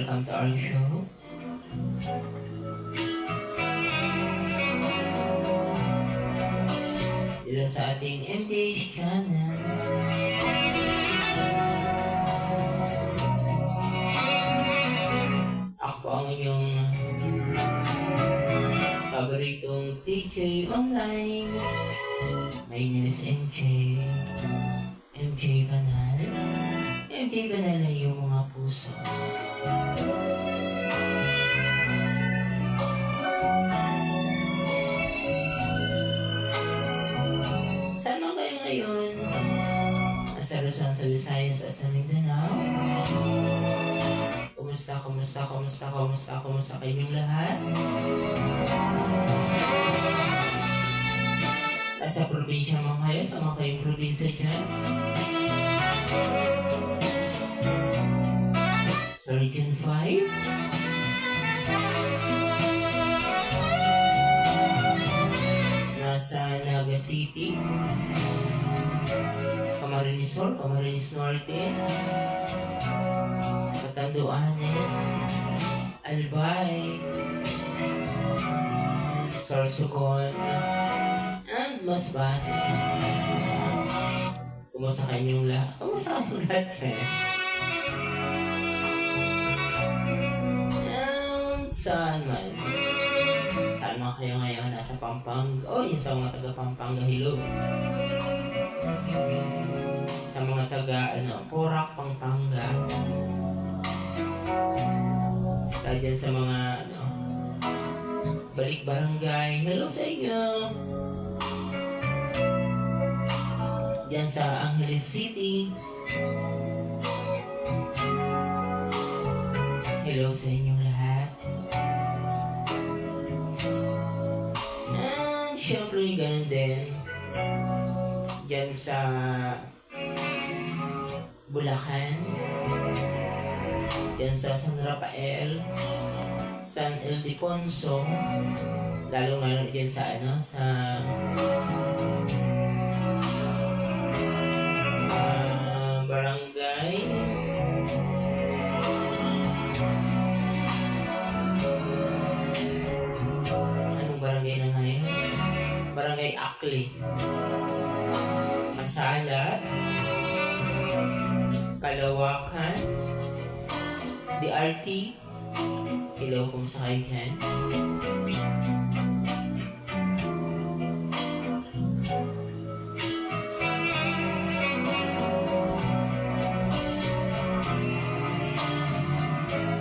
Welcome to our show. Dito sa ating MTH channel. Ako po ang inyong paboritong TJ Online. My name is MJ. MJ Banal. MJ Banal na iyong mga puso. Saan man kayo ngayon? Nasa Luzon, sa Visayas at sa Mindanao. Kumusta kayong lahat? Nasa probinsya man kayo, sa mga kayong probinsya dyan. Sa Region 5. Nasa Naga City. Camarines Sur, Camarines Norte. Catanduanes. Albay. Sorsogon. And Masbate. Kumusta kayong lahat? Kumusta kayong lahat dyan? And saan man? Saan man kayo ngayon? Nasa Pampanga? O, yun sa mga taga Pampanga Hilog. Sa mga taga, Porac, Pampanga. Sa dyan sa mga, Balik Barangay. Hello sa inyo! Diyan sa Angeles City. Hello sa inyong lahat. And syempre ganun din. Diyan sa Bulacan. Diyan sa San Rafael. San Ildefonso. Lalo diyan sa sa barangay. Anong barangay na ngayon? Barangay Akli. Masalat. Kalawakan. DRT. Hello kung sa kayo dyan.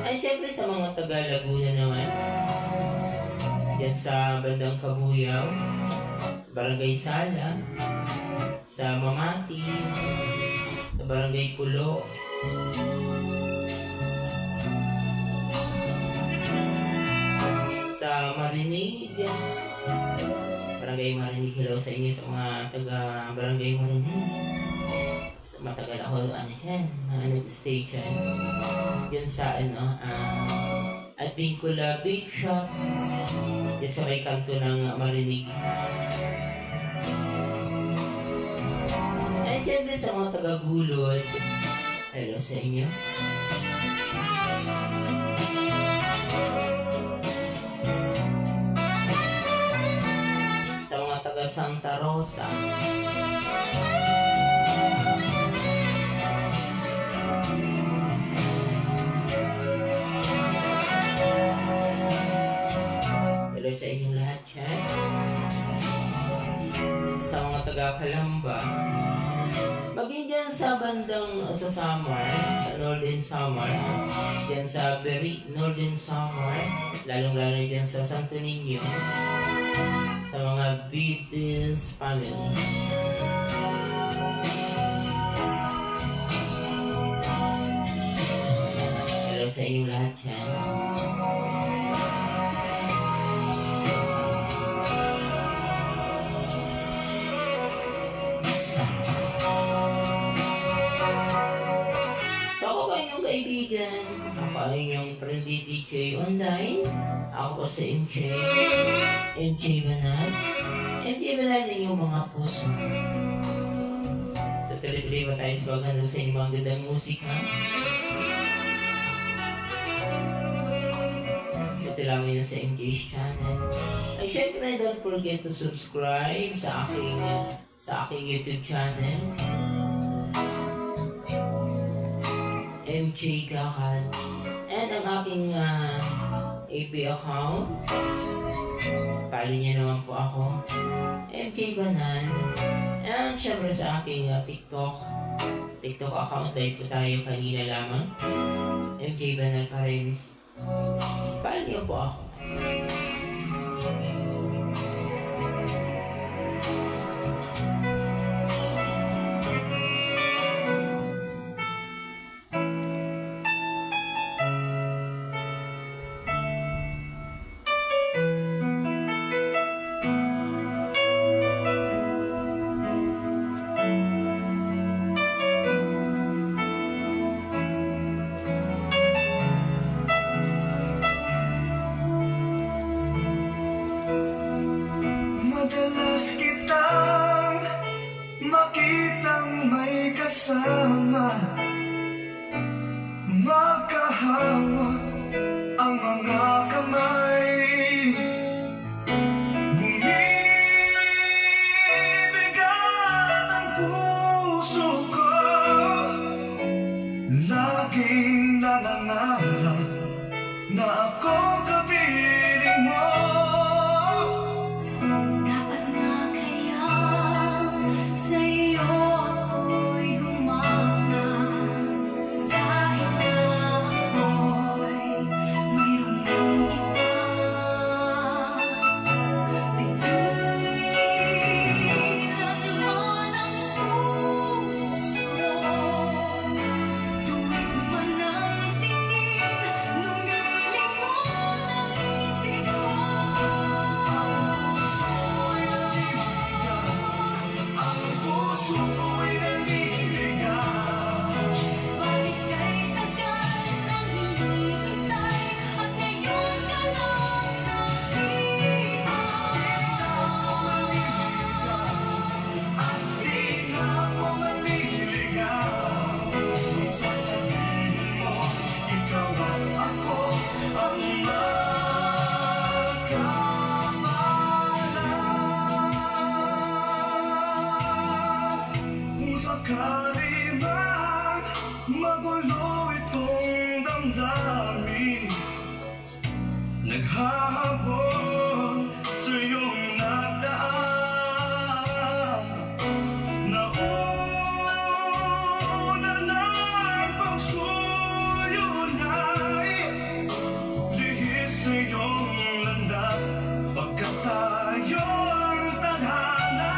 At syempre sa mga taga Laguna naman, dyan sa bandang Kabuyaw, Barangay Sala, sa Mamati, sa Barangay Pulo, sa Marinig, Barangay Marinig. Hello sa inyo sa mga taga Barangay Marinig. Matagal ako dyan, nag-stay dyan. Yan sa Advincula Bake Shop. Yan sa may kanto ng Marinig. At yan din sa mga taga-Gulod. Hello sa inyo. Sa mga taga-Santa Rosa. Sa inyong lahat yan. Sa mga taga-Kalamba. Maging dyan sa bandang sa Samar, sa Northern Samar, dyan sa Northern Samar, lalong-lalong dyan sa Santo Niño, sa mga Beatles family. Hello sa inyong lahat yan. Kaibigan, ako ay inyong friendly DJ Online. Ako po si MJ. MJ Banal. MJ Banal na inyong mga puso. So tuloy-tuloy ba tayo sa maghalo sa inyong mga gandang musika? dati lamang yan sa MK's channel. Ay syempre, don't forget to subscribe sa aking YouTube channel. MJ Gakad. And ang aking FB account. Follow niyo naman po ako. MK Banan. And syempre sa aking TikTok account. Dahil po tayo kanina lamang. MK Banan Paremis. Follow niyo po ako. Madalas kitang makitang may kasama, magkahawak ang mga kamay, bumibigat ang puso ko, laging nangangarap na akong kapiling mo. Sakali man magulo itong damdamin, naghahabol sa iyong nagdaan, nauna ng pagsuyo na'y lihis sa iyong landas, pagkat tayo ang tadhana.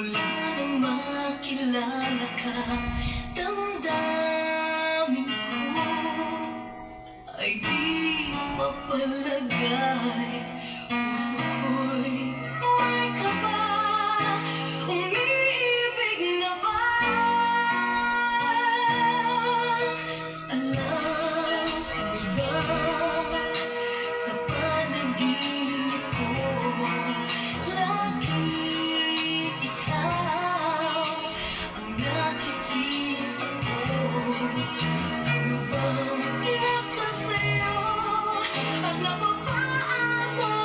Mula nang makilala ka, damdamin ko ay di mapalagay. Puso ko'y may kaba, umiibig na ba? Alam mo ba, sa panaginip ko, laging ikaw ang nakikita ko. Ano bang nasa sa'yo ang napapaabot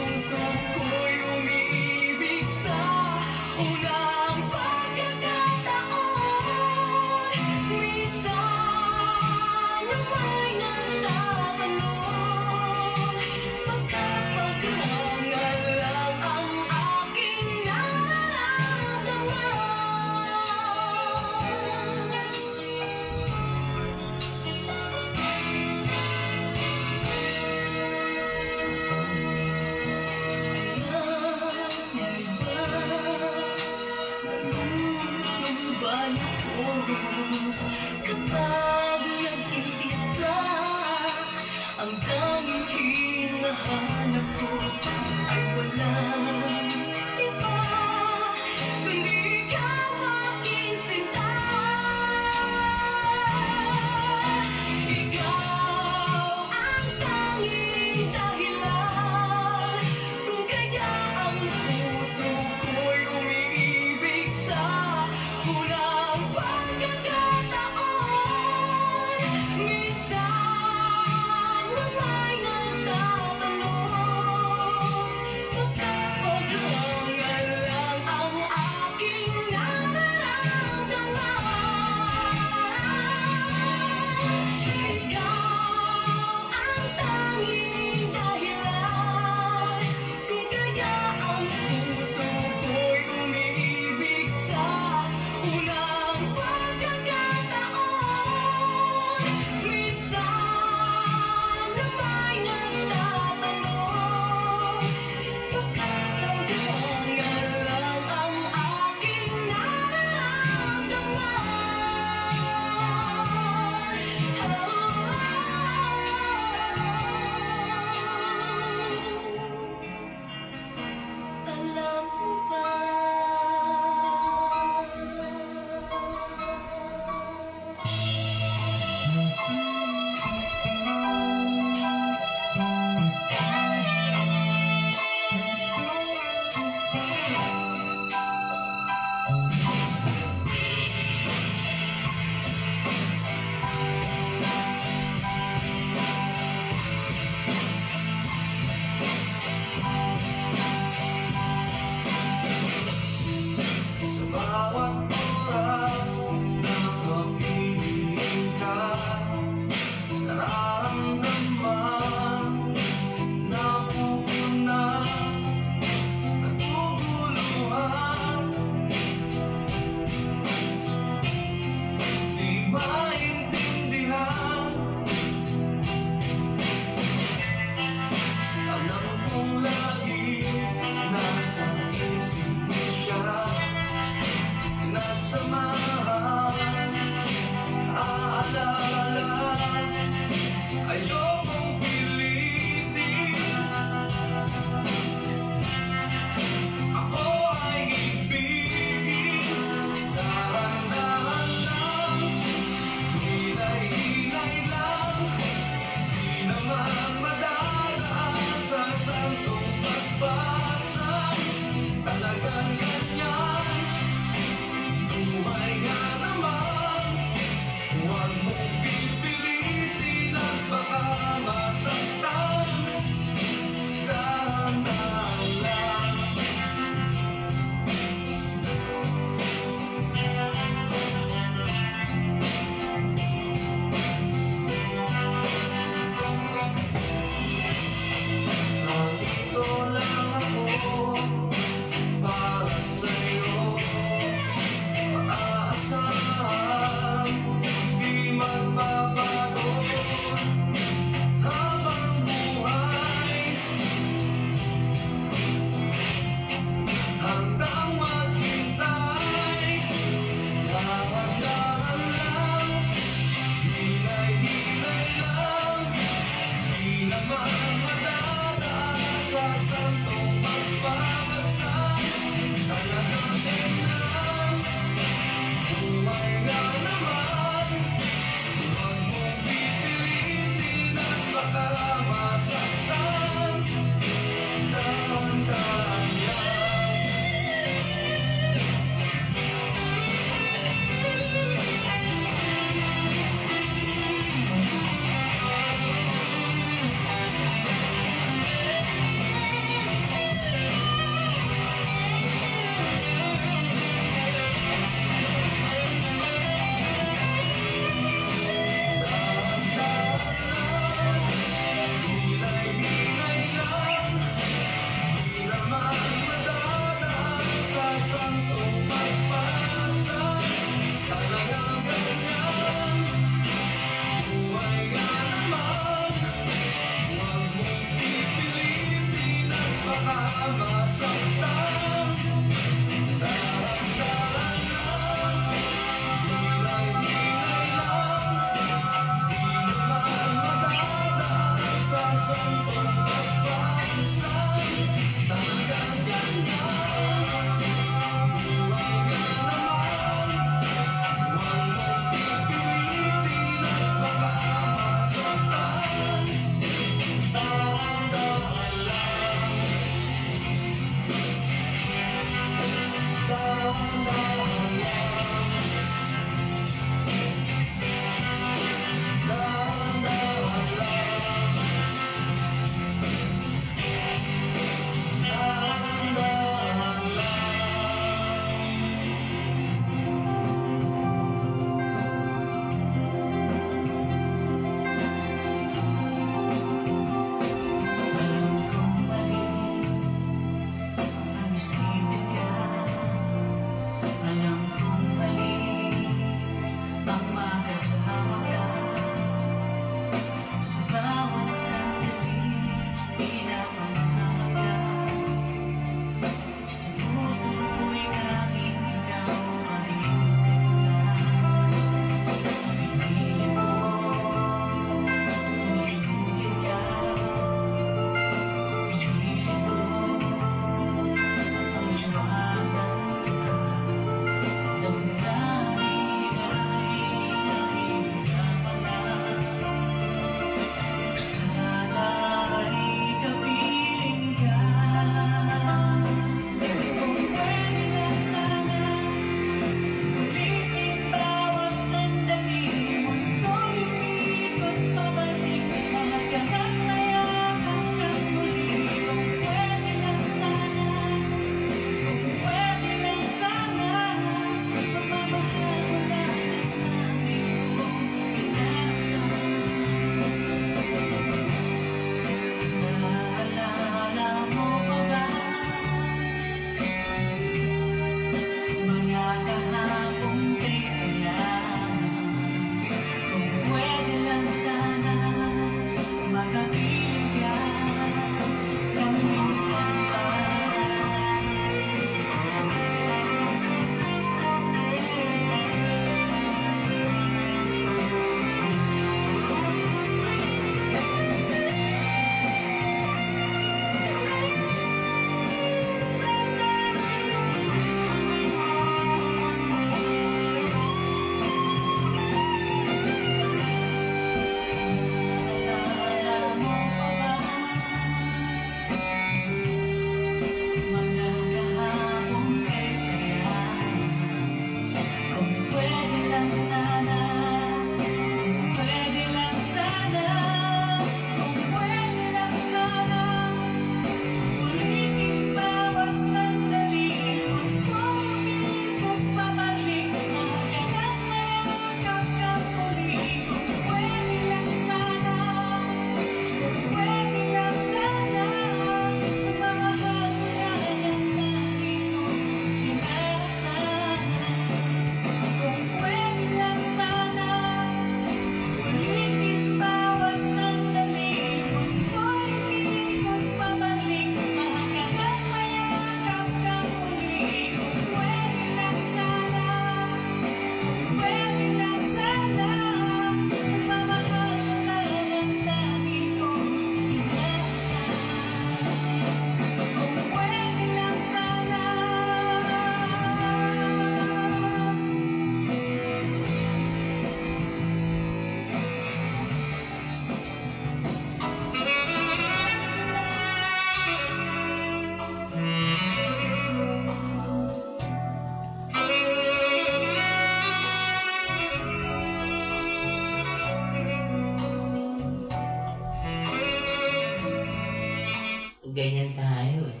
ganyan tayo eh.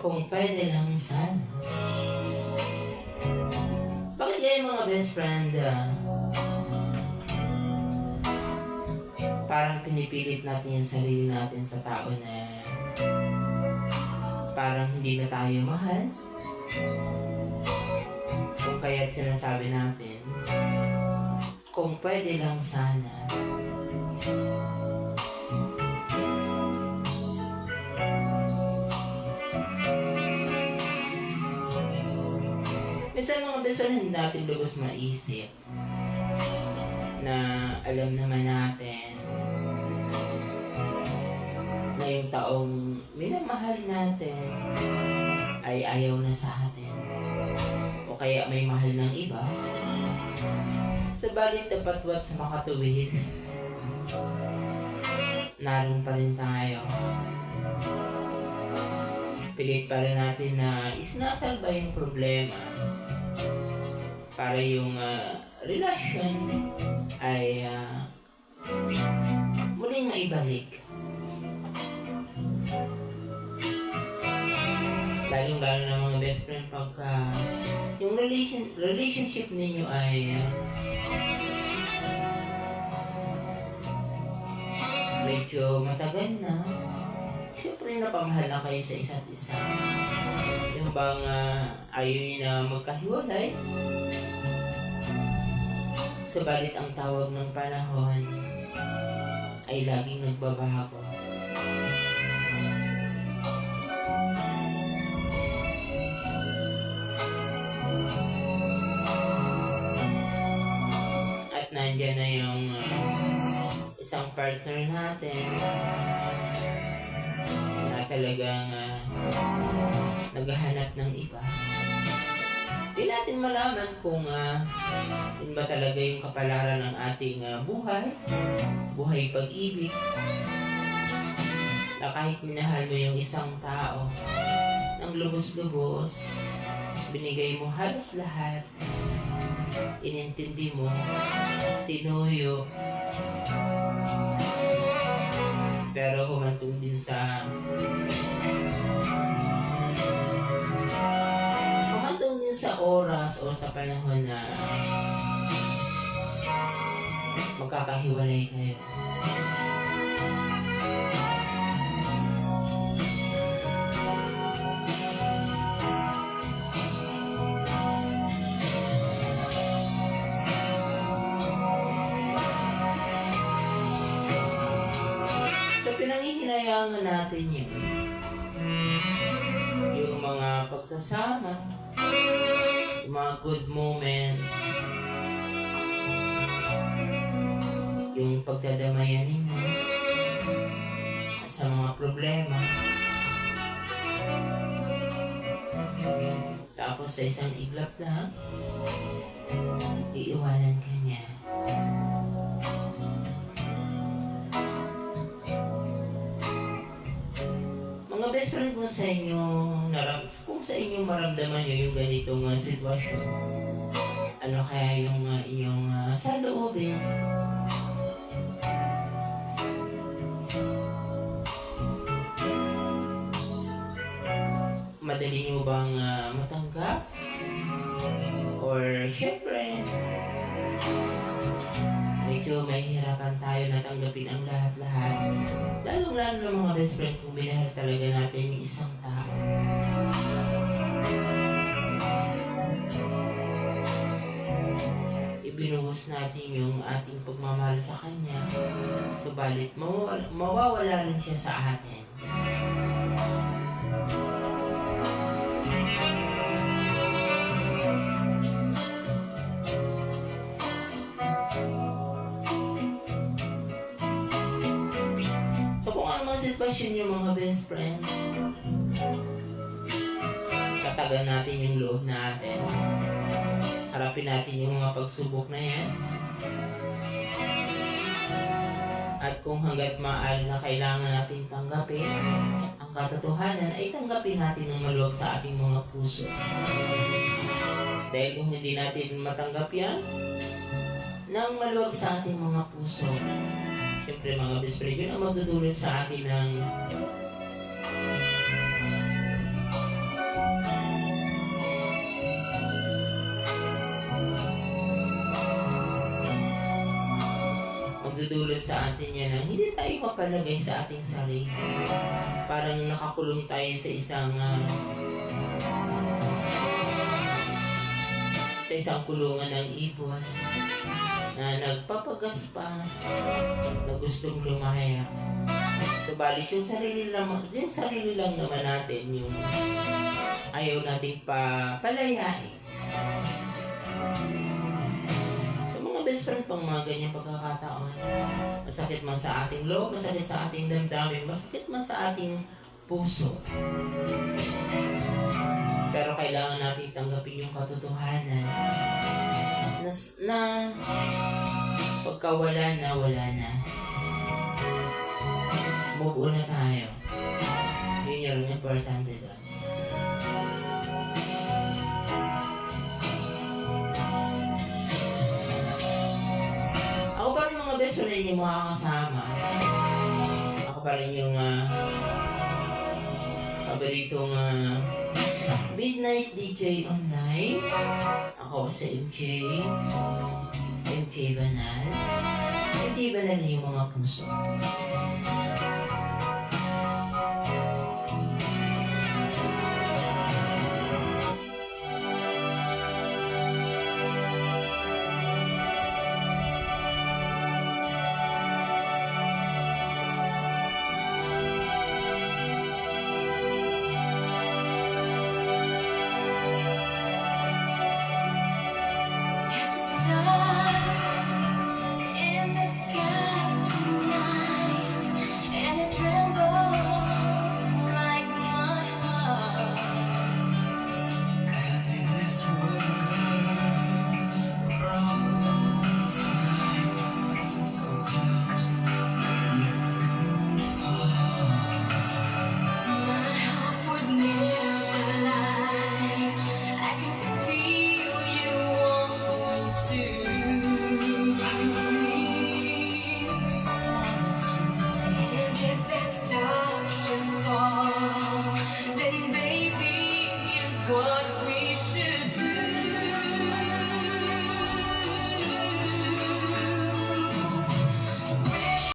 Kung pwede lang sana. Bakit kaya mga best friend, parang pinipilit natin yung sarili natin sa tao na parang hindi na tayo mahal? Kung kaya't sinasabi natin, kung pwede lang sana. Minsan mga best friend, hindi natin lubos maisip na alam naman natin na yung taong minamahal natin ay ayaw na sa atin o kaya may mahal ng iba. Sabalit tapatwat sa makatuwid, naroon pa rin tayo. Pilit pa rin natin na isinasalba yung problema para yung relasyon ay muling maibalik. Lalong-lalo na mga best friend pagka yung relationship ninyo ay medyo matagal na. Siyempre napamahal na kayo sa isa't isa. Yung bang ayaw nyo na magkahiwalay. Subalit ang tawag ng panahon ay laging nagbabago. At nandyan na yung isang partner natin na talagang naghahanap ng iba. Di natin malaman kung yun ba talaga yung kapalaran ng ating buhay pag-ibig, na kahit minahal mo yung isang tao ng lubos-lubos, binigay mo halos lahat, inintindi mo, sinuyo, pero humantong din sa oras o sa panahon na magkakahiwalay kayo. So pinanghihinayang natin yun, yung mga pagsasama, yung mga good moments, yung pagdadamayan ninyo sa mga problema. Tapos sa isang iglap lang, iiwanan ka niya. Mga best friend, kung sa inyo maramdaman nyo yung ganitong sitwasyon, ano kaya yung inyong saloobin? Madali nyo bang matanggap? Or syempre, medyo mahihirapan tayo na tanggapin ang lahat-lahat. Lalong-lalo ng mga best friend kung binahal talaga natin yung isang tao. Ibinuhos natin yung ating pagmamahal sa kanya, subalit mawawala rin siya sa atin. Sitwasyon yung mga best friend, tatagan natin yung loob natin, harapin natin yung mga pagsubok na yan, at kung hanggat maaari na kailangan natin tanggapin ang katotohanan, ay tanggapin natin ng maluwag sa ating mga puso. Dahil kung hindi natin matanggap yan ng maluwag sa ating mga puso, Siyempre mga best friend, yun ang magdudulot sa atin ng magdudulot sa atin yan na hindi tayo mapalagay sa ating sarili. Parang nakakulong tayo sa isang kulungan ng ibon na nagpapagaspas, na gustong lumaya. Subalit yung sarili lang naman natin yung ayaw nating palayain. So mga best friend, pang mga ganyang pagkakataon, masakit man sa ating loob, masakit sa ating damdamin, masakit man sa ating puso, pero kailangan natin tanggapin yung katotohanan na pagka wala na, move on na tayo. Yun yung importante doon. Ako pa rin mga best friend yung makakasama. Ako pa rin yung paboritong Midnight DJ Online. Ako sa MJ Banal. MJ Banal yung mga puso.